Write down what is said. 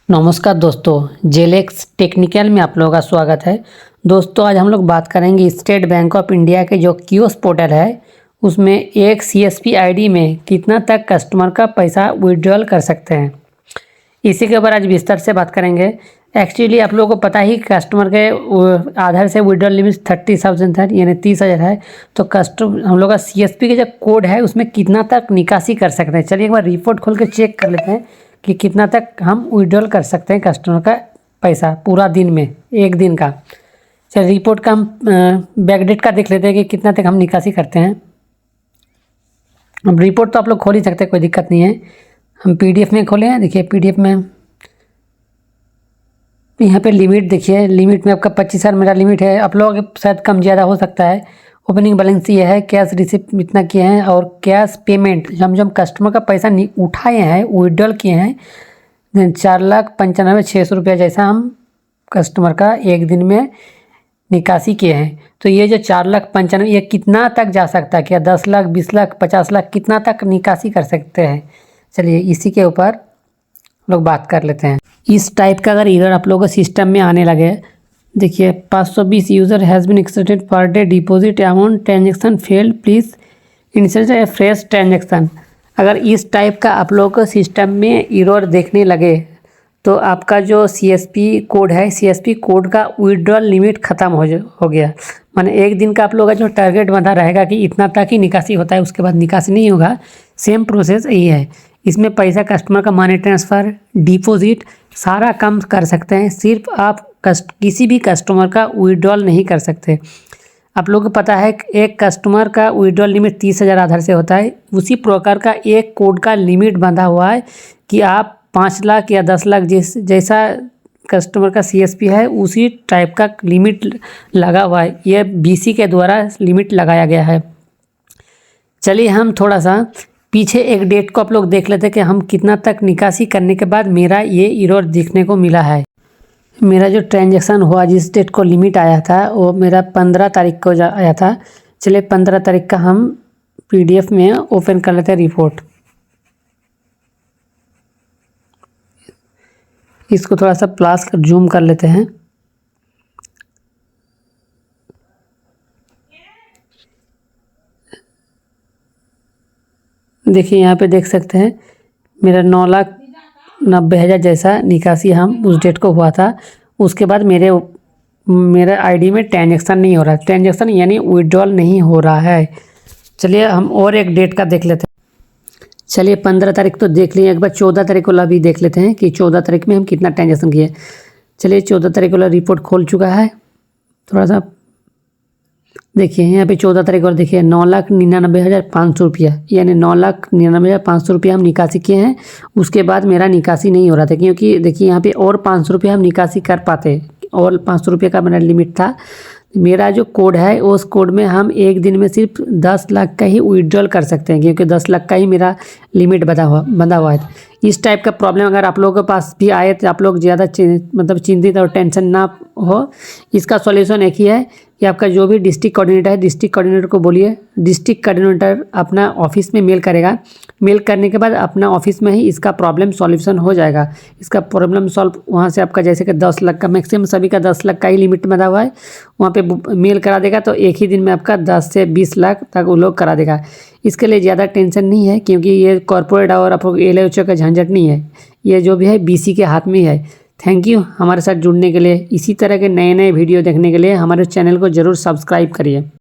नमस्कार दोस्तों, जेलेक्स टेक्निकल में आप लोगों का स्वागत है। दोस्तों आज हम लोग बात करेंगे स्टेट बैंक ऑफ इंडिया के जो कियोस्क पोर्टल है उसमें एक सीएसपी आईडी में कितना तक कस्टमर का पैसा विड्रॉल कर सकते हैं, इसी के ऊपर आज विस्तार से बात करेंगे। एक्चुअली आप लोगों को पता ही कस्टमर के आधार से विड्रॉल लिमिट 30,000 है, यानी 30,000 है। तो हम लोग का सीएसपी के जो कोड है उसमें कितना तक निकासी कर सकते हैं। चलिए एक बार रिपोर्ट खोल के चेक कर लेते हैं कि कितना तक हम विड्रॉल कर सकते हैं कस्टमर का पैसा पूरा दिन में, एक दिन का। चलिए रिपोर्ट का हम बैकडेट का देख लेते हैं कि कितना तक हम निकासी करते हैं। अब रिपोर्ट तो आप लोग खोल ही सकते हैं, कोई दिक्कत नहीं है। हम पीडीएफ में खोले हैं, देखिए पीडीएफ में यहाँ पे लिमिट देखिए, लिमिट में आपका 25,000 मेरा लिमिट है। आप लोग शायद कम ज़्यादा हो सकता है। ओपनिंग बैलेंस ये है, कैश रिसिप्ट इतना किए हैं और कैश पेमेंट हम जब कस्टमर का पैसा उठाए हैं, विड्रॉल किए हैं 4,95,600 रुपया जैसा हम कस्टमर का एक दिन में निकासी किए हैं। तो ये जो 4,95,000 ये कितना तक जा सकता है, क्या 10 लाख, 20 लाख, 50 लाख कितना तक निकासी कर सकते हैं। चलिए इसी के ऊपर लोग बात कर लेते हैं। इस टाइप का अगर एरर आप लोगों को सिस्टम में आने लगे, देखिए 520 user has been accepted per day deposit amount transaction failed please initiate a fresh transaction. अगर इस टाइप का आप लोगों को सिस्टम में एरर देखने लगे तो आपका जो सीएसपी कोड है, सीएसपी कोड का विड्रॉल लिमिट ख़त्म हो गया। माने एक दिन का आप लोगों का जो टारगेट बंधा रहेगा कि इतना तक ही निकासी होता है, उसके बाद निकासी नहीं होगा। सेम प्रोसेस यही है। इसमें पैसा कस्टमर का मनी ट्रांसफ़र, डिपॉजिट सारा काम कर सकते हैं। सिर्फ आप किसी भी कस्टमर का विड्रॉल नहीं कर सकते। आप लोगों को पता है एक कस्टमर का विड्रॉल लिमिट 30,000 आधार से होता है। उसी प्रकार का एक कोड का लिमिट बंधा हुआ है कि आप 5 लाख या 10 लाख जैसा कस्टमर का सीएसपी है उसी टाइप का लिमिट लगा हुआ है। यह बीसी के द्वारा लिमिट लगाया गया है। चलिए हम थोड़ा सा पीछे एक डेट को आप लोग देख लेते हैं कि हम कितना तक निकासी करने के बाद मेरा ये एरर देखने को मिला है। मेरा जो ट्रांजैक्शन हुआ, जिस डेट को लिमिट आया था वो मेरा 15 तारीख को आया था। चलिए 15 तारीख का हम पीडीएफ में ओपन कर लेते हैं रिपोर्ट। इसको थोड़ा सा प्लस कर जूम कर लेते हैं। देखिए यहाँ पे देख सकते हैं मेरा 9,90,000 जैसा निकासी हम उस डेट को हुआ था। उसके बाद मेरे आईडी में ट्रांजैक्शन नहीं हो रहा, ट्रांजैक्शन यानी विड्रॉल नहीं हो रहा है। चलिए हम और एक डेट का देख लेते हैं। चलिए 15 तारीख तो देख लिए, एक बार 14 तारीख वाला भी देख लेते हैं कि 14 तारीख में हम कितना ट्रांजैक्शन किए। चलिए 14 तारीख वाला रिपोर्ट खोल चुका है। थोड़ा सा देखिए यहाँ पे 14 तारीख और देखिए 9,99,500 रुपया, यानी 9,99,500 रुपया हम निकासी किए हैं। उसके बाद मेरा निकासी नहीं हो रहा था क्योंकि देखिए यहाँ पे और 500 रुपया हम निकासी कर पाते, और 500 रुपये का मेरा लिमिट था। मेरा जो कोड है उस कोड में हम एक दिन में सिर्फ 10 लाख का ही विड्रॉल कर सकते हैं क्योंकि 10 लाख का ही मेरा लिमिट बंधा हुआ है। इस टाइप का प्रॉब्लम अगर आप लोगों के पास भी आए तो आप लोग ज़्यादा चिंतित और टेंशन ना हो। इसका सॉल्यूशन एक ही है कि आपका जो भी डिस्ट्रिक्ट कोऑर्डिनेटर है, डिस्ट्रिक्ट कोऑर्डिनेटर को बोलिए। डिस्ट्रिक्ट कोऑर्डिनेटर अपना ऑफिस में मेल करेगा। मेल करने के बाद अपना ऑफिस में ही इसका प्रॉब्लम सॉल्यूशन हो जाएगा। इसका प्रॉब्लम सॉल्व वहाँ से आपका जैसे कि 10 लाख का मैक्सिमम सभी का 10 लाख का ही लिमिट बना हुआ है, वहाँ पे मेल करा देगा तो एक ही दिन में आपका 10 से 20 लाख तक वो लोग करा देगा। इसके लिए ज़्यादा टेंशन नहीं है क्योंकि ये कॉर्पोरेट और आप एलएचओ का झंझट नहीं है। ये जो भी है बीसी के हाथ में है। थैंक यू हमारे साथ जुड़ने के लिए। इसी तरह के नए नए वीडियो देखने के लिए हमारे चैनल को ज़रूर सब्सक्राइब करिए।